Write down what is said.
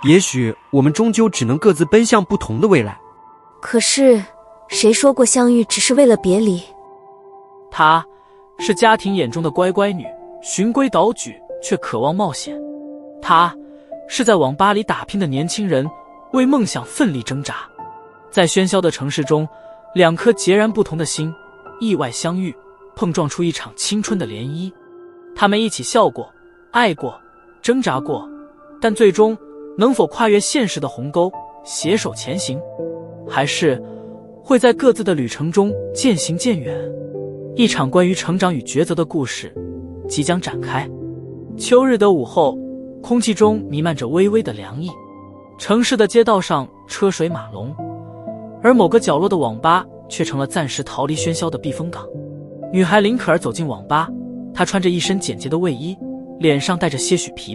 也许我们终究只能各自奔向不同的未来。可是，谁说过相遇只是为了别离？她是家庭眼中的乖乖女，循规蹈矩，却渴望冒险。她是在网吧里打拼的年轻人，为梦想奋力挣扎。在喧嚣的城市中，两颗截然不同的心意外相遇，碰撞出一场青春的涟漪。他们一起笑过，爱过，挣扎过，但最终能否跨越现实的鸿沟，携手前行，还是会在各自的旅程中渐行渐远。一场关于成长与抉择的故事即将展开。秋日的午后，空气中弥漫着微微的凉意，城市的街道上车水马龙，而某个角落的网吧却成了暂时逃离喧嚣的避风港。女孩林可儿走进网吧，她穿着一身简洁的卫衣，脸上带着些许疲惫。